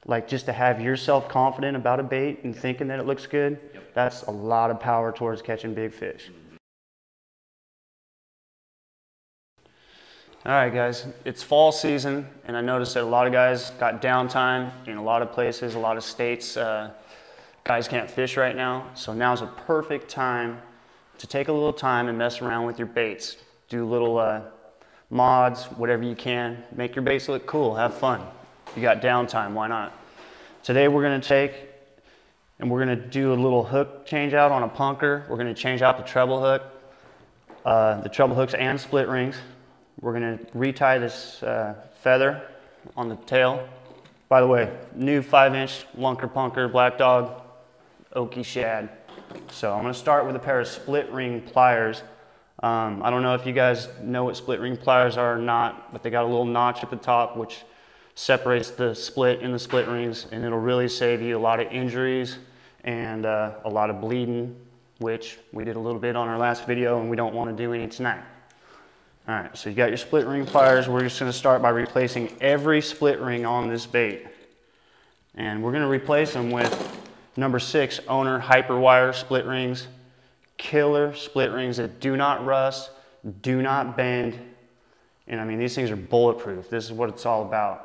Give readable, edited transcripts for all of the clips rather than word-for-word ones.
like just to have yourself confident about a bait and thinking that it looks good, that's a lot of power towards catching big fish. All right, guys, it's fall season, and I noticed that a lot of guys got downtime in a lot of places, a lot of states. Guys can't fish right now, so now's a perfect time to take a little time and mess around with your baits. Do little mods, whatever you can. Make your baits look cool, have fun. You got downtime, why not? Today we're gonna take and we're gonna do a little hook change out on a punker. We're gonna change out the treble hook, hooks and split rings. We're gonna retie this feather on the tail. By the way, new 5-inch Lunker punker, black dog, oaky shad. So I'm gonna start with a pair of split ring pliers. I don't know if you guys know what split ring pliers are or not, but they got a little notch at the top which separates the split in the split rings, and it'll really save you a lot of injuries and a lot of bleeding, which we did a little bit on our last video and we don't want to do any tonight. All right, so you got your split ring pliers. We're just gonna start by replacing every split ring on this bait. And we're gonna replace them with number 6 Owner Hyperwire split rings. Killer split rings that do not rust, do not bend. And I mean, these things are bulletproof. This is what it's all about.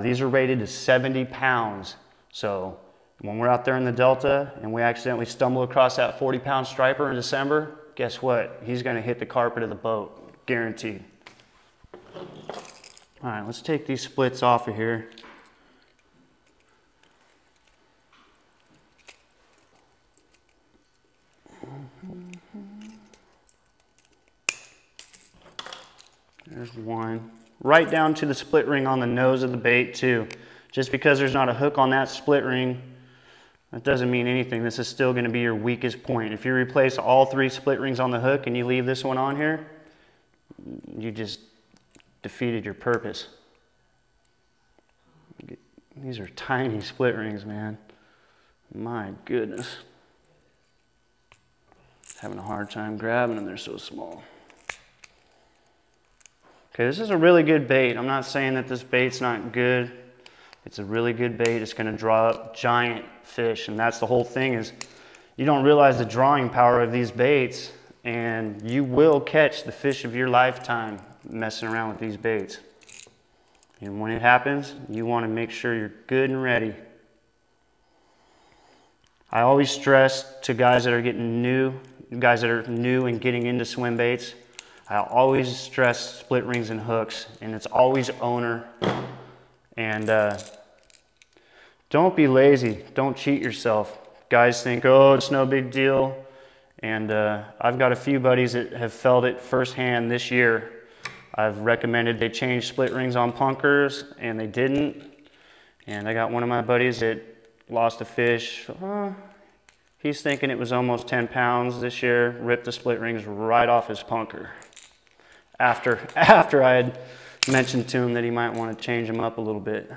These are rated to 70 pounds. So when we're out there in the Delta and we accidentally stumble across that 40-pound striper in December, guess what? He's gonna hit the carpet of the boat. Guaranteed. All right, let's take these splits off of here. There's one. Right down to the split ring on the nose of the bait too. Just because there's not a hook on that split ring, that doesn't mean anything. This is still going to be your weakest point. If you replace all 3 split rings on the hook and you leave this one on here, you just defeated your purpose. These are tiny split rings, man. My goodness. Having a hard time grabbing them, they're so small. Okay, this is a really good bait. I'm not saying that this bait's not good. It's a really good bait. It's gonna draw up giant fish, and that's the whole thing, is you don't realize the drawing power of these baits, and you will catch the fish of your lifetime messing around with these baits. And when it happens, you want to make sure you're good and ready. I always stress to guys that are new and getting into swim baits, I always stress split rings and hooks, and it's always owner. And don't be lazy, don't cheat yourself. Guys think, oh, it's no big deal. And I've got a few buddies that have felt it firsthand this year. I've recommended they change split rings on punkers, and they didn't. And I got one of my buddies that lost a fish. He's thinking it was almost 10 pounds this year, ripped the split rings right off his punker. After I had mentioned to him that he might want to change them up a little bit.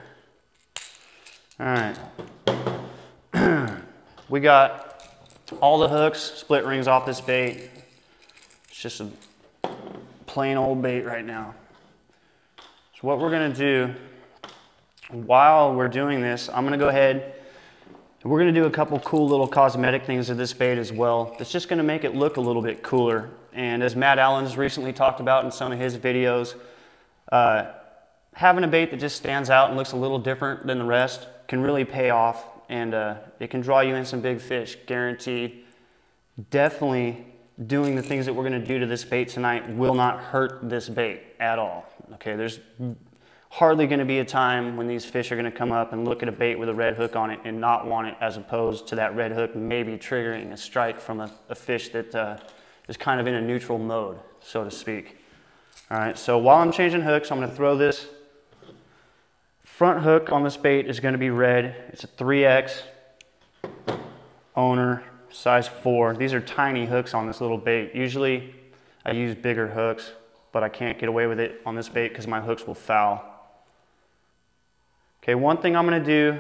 All right. We got all the hooks, split rings off this bait. It's just a plain old bait right now. So what we're gonna do, while we're doing this, I'm gonna go ahead and we're gonna do a couple cool little cosmetic things to this bait as well. It's just gonna make it look a little bit cooler. And as Matt Allen's recently talked about in some of his videos, having a bait that just stands out and looks a little different than the rest can really pay off, and it can draw you in some big fish, guaranteed. Definitely doing the things that we're going to do to this bait tonight will not hurt this bait at all. Okay, there's hardly going to be a time when these fish are going to come up and look at a bait with a red hook on it and not want it, as opposed to that red hook maybe triggering a strike from a fish that is kind of in a neutral mode, so to speak. All right, so while I'm changing hooks, I'm going to throw this front hook on this bait is going to be red. It's a 3X owner, size 4. These are tiny hooks on this little bait. Usually I use bigger hooks, but I can't get away with it on this bait because my hooks will foul. Okay, one thing I'm going to do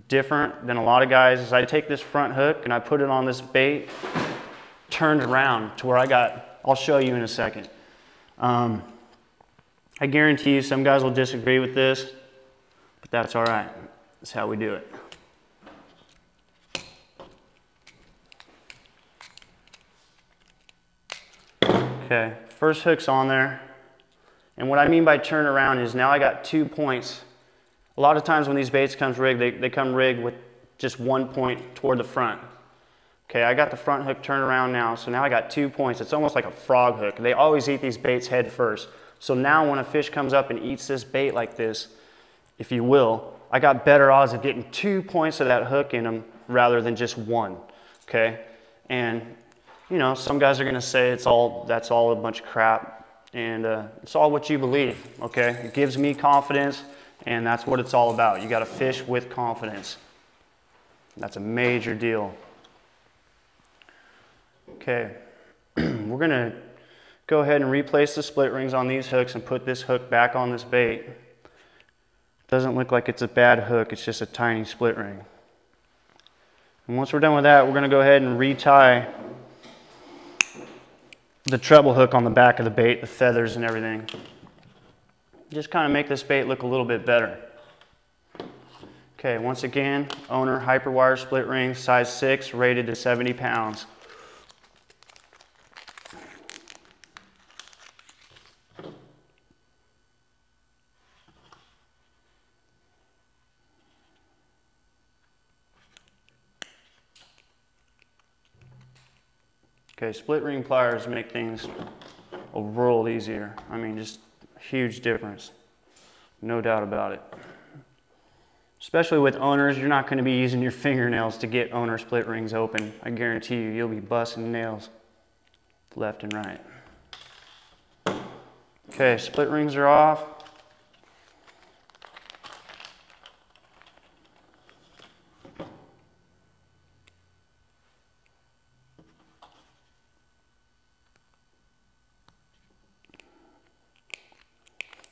different than a lot of guys is I take this front hook and I put it on this bait turned around to where I'll show you in a second. I guarantee you some guys will disagree with this, but that's all right. That's how we do it. Okay, first hook's on there. And what I mean by turn around is now I got 2 points. A lot of times when these baits come rigged, they come rigged with just 1 point toward the front. Okay, I got the front hook turned around now, so now I got 2 points. It's almost like a frog hook. They always eat these baits head first. So now when a fish comes up and eats this bait like this, if you will, I got better odds of getting 2 points of that hook in them rather than just 1, okay? And, you know, some guys are gonna say that's all a bunch of crap, and it's all what you believe, okay? It gives me confidence, and that's what it's all about. You gotta fish with confidence. That's a major deal. Okay, we're gonna go ahead and replace the split rings on these hooks and put this hook back on this bait. Doesn't look like it's a bad hook, it's just a tiny split ring. And once we're done with that, we're gonna go ahead and retie the treble hook on the back of the bait, the feathers and everything. Just kind of make this bait look a little bit better. Okay, once again, Owner Hyperwire split ring, size 6, rated to 70 pounds. Okay, split ring pliers make things a world easier. I mean, just a huge difference. No doubt about it. Especially with owners, you're not going to be using your fingernails to get owner split rings open. I guarantee you, you'll be busting nails left and right. Okay, split rings are off.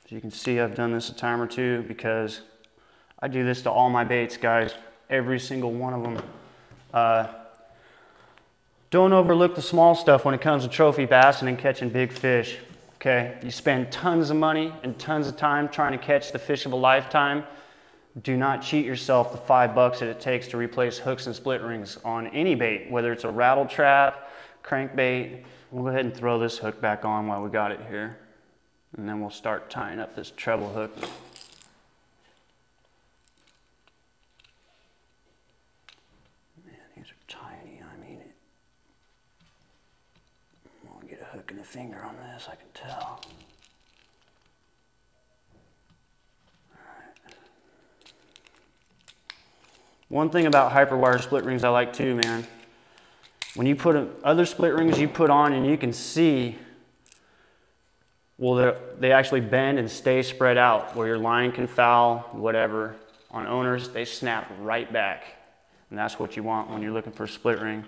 As you can see, I've done this a time or two because I do this to all my baits, guys, every single one of them. Don't overlook the small stuff when it comes to trophy bassing and catching big fish, okay? You spend tons of money and tons of time trying to catch the fish of a lifetime. Do not cheat yourself the $5 that it takes to replace hooks and split rings on any bait, whether it's a rattle trap, crankbait. We'll go ahead and throw this hook back on while we got it here. And then we'll start tying up this treble hook. Man, these are tiny, I mean it. I'm gonna get a hook in the finger on this, I can tell. Alright. One thing about hyperwire split rings I like too, man. When you put other split rings you put on and you can see, well, they actually bend and stay spread out where your line can foul, whatever. On owners, they snap right back. And that's what you want when you're looking for a split ring.